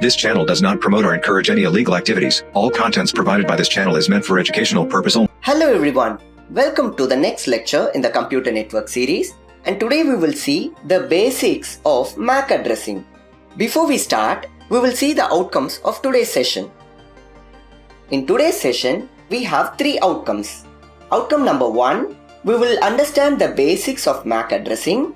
This channel does not promote or encourage any illegal activities. All contents provided by this channel is meant for educational purpose only. Hello everyone, welcome to the next lecture in the computer network series, and today we will see the basics of MAC addressing. Before we start, we will see the outcomes of today's session. In today's session, we have three outcomes. Outcome number 1, we will understand the basics of MAC addressing.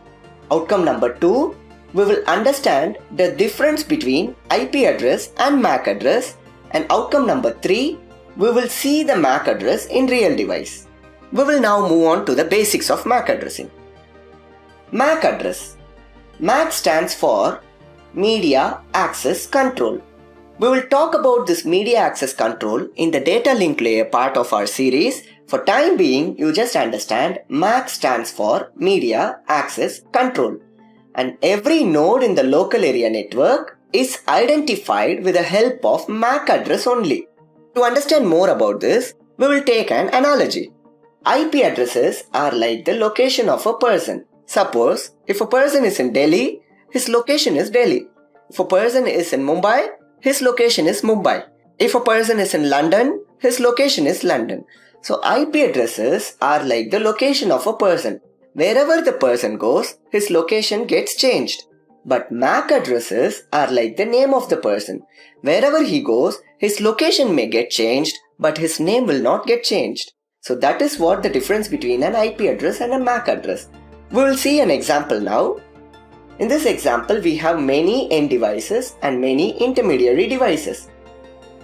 Outcome number 2, we will understand the difference between IP address and MAC address. And outcome number 3, we will see the MAC address in real device. We will now move on to the basics of MAC addressing. MAC address. MAC stands for Media Access Control. We will talk about this media access control in the data link layer part of our series. For time being, you just understand MAC stands for Media Access Control. And every node in the local area network is identified with the help of MAC address only. To understand more about this, we will take an analogy. IP addresses are like the location of a person. Suppose, if a person is in Delhi, his location is Delhi. If a person is in Mumbai, his location is Mumbai. If a person is in London, his location is London. So IP addresses are like the location of a person. Wherever the person goes, his location gets changed. But MAC addresses are like the name of the person. Wherever he goes, his location may get changed, but his name will not get changed. So that is what the difference between an IP address and a MAC address. We will see an example now. In this example, we have many end devices and many intermediary devices.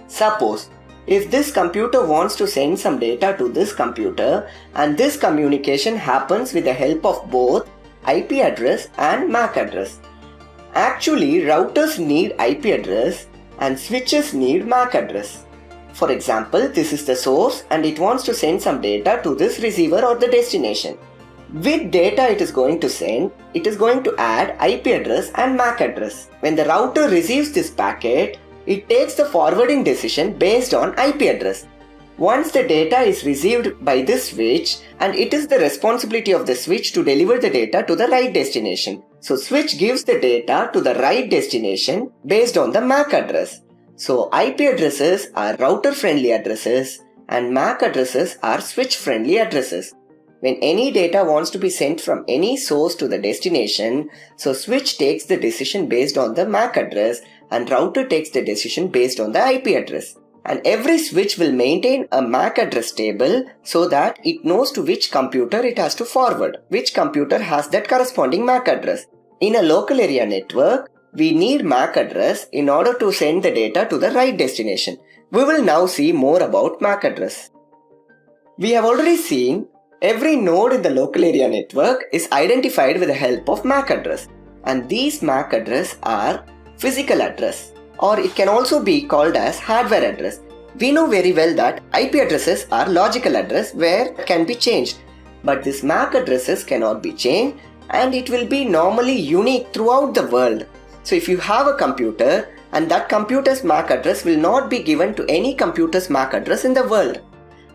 Suppose, if this computer wants to send some data to this computer and this communication happens with the help of both IP address and MAC address. Actually, routers need IP address and switches need MAC address. For example, this is the source and it wants to send some data to this receiver or the destination. With data it is going to send, it is going to add IP address and MAC address. When the router receives this packet, it takes the forwarding decision based on IP address. Once the data is received by this switch, and it is the responsibility of the switch to deliver the data to the right destination. So switch gives the data to the right destination based on the MAC address. So IP addresses are router friendly addresses and MAC addresses are switch friendly addresses. When any data wants to be sent from any source to the destination, so switch takes the decision based on the MAC address and router takes the decision based on the IP address. And every switch will maintain a MAC address table so that it knows to which computer it has to forward, which computer has that corresponding MAC address. In a local area network, we need MAC address in order to send the data to the right destination. We will now see more about MAC address. We have already seen every node in the local area network is identified with the help of MAC address, and these MAC address are physical address, or it can also be called as hardware address. We know very well that IP addresses are logical address where it can be changed, but these MAC addresses cannot be changed and it will be normally unique throughout the world. So if you have a computer and that computer's MAC address will not be given to any computer's MAC address in the world.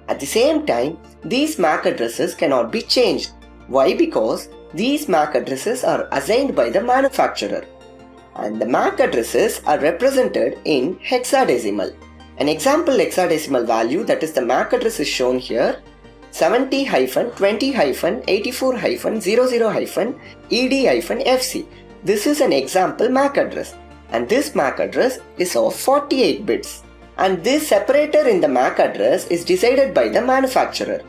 At the same time, these MAC addresses cannot be changed. Why? Because these MAC addresses are assigned by the manufacturer. And the MAC addresses are represented in hexadecimal. An example hexadecimal value, that is the MAC address, is shown here: 70-20-84-00-ED-FC. This is an example MAC address, and this MAC address is of 48 bits. And this separator in the MAC address is decided by the manufacturer.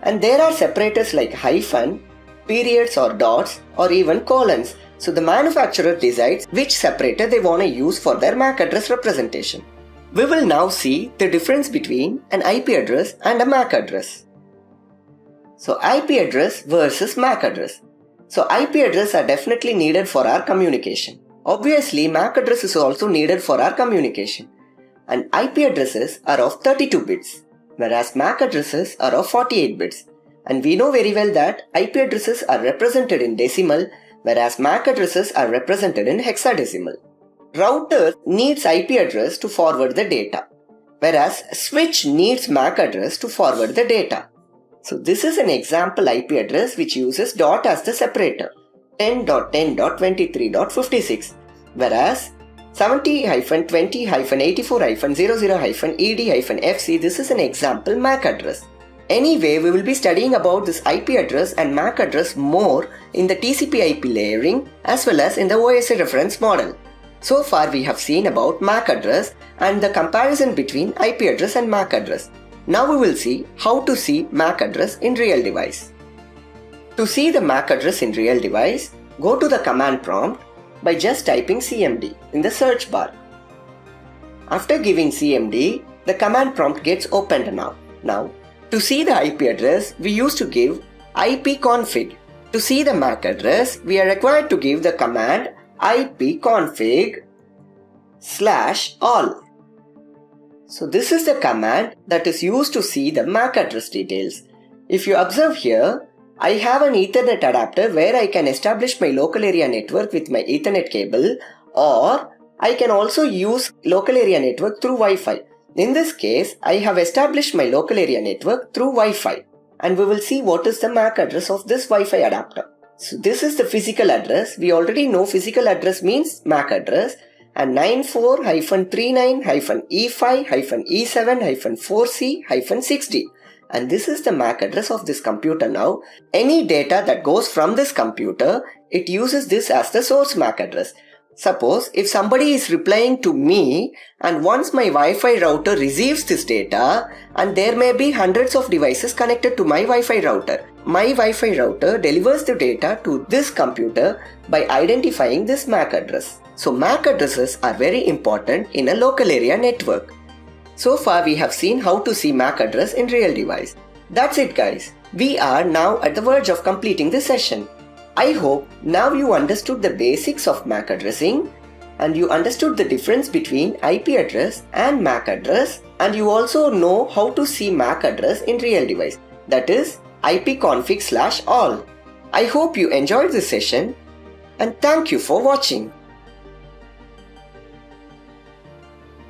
And there are separators like hyphen, periods or dots, or even colons. So the manufacturer decides which separator they want to use for their MAC address representation. We will now see the difference between an IP address and a MAC address. So IP address versus MAC address. So IP address are definitely needed for our communication. Obviously, MAC address is also needed for our communication. And IP addresses are of 32 bits, whereas MAC addresses are of 48 bits. And we know very well that IP addresses are represented in decimal, whereas MAC addresses are represented in hexadecimal. Router needs IP address to forward the data, whereas switch needs MAC address to forward the data. So this is an example IP address which uses dot as the separator, 10.10.23.56, whereas 70-20-84-00-ED-FC. This is an example MAC address. Anyway, we will be studying about this IP address and MAC address more in the TCP/IP layering as well as in the OSI reference model. So far we have seen about MAC address and the comparison between IP address and MAC address. Now we will see how to see MAC address in real device. To see the MAC address in real device, go to the command prompt by just typing CMD in the search bar. After giving CMD, the command prompt gets opened now. To see the IP address, we used to give ipconfig. To see the MAC address, we are required to give the command ipconfig/all. So this is the command that is used to see the MAC address details. If you observe here, I have an Ethernet adapter where I can establish my local area network with my Ethernet cable, or I can also use local area network through Wi-Fi. In this case, I have established my local area network through Wi-Fi, and we will see what is the MAC address of this Wi-Fi adapter. So this is the physical address. We already know physical address means MAC address, and 94-39-E5-E7-4C-60. And this is the MAC address of this computer now. Any data that goes from this computer, it uses this as the source MAC address. Suppose if somebody is replying to me and once my Wi-Fi router receives this data, and there may be hundreds of devices connected to my Wi-Fi router. My Wi-Fi router delivers the data to this computer by identifying this MAC address. So MAC addresses are very important in a local area network. So far we have seen how to see MAC address in real device. That's it guys. We are now at the verge of completing this session. I hope now you understood the basics of MAC addressing, and you understood the difference between IP address and MAC address, and you also know how to see MAC address in real device, that is ipconfig/all. I hope you enjoyed this session, and thank you for watching.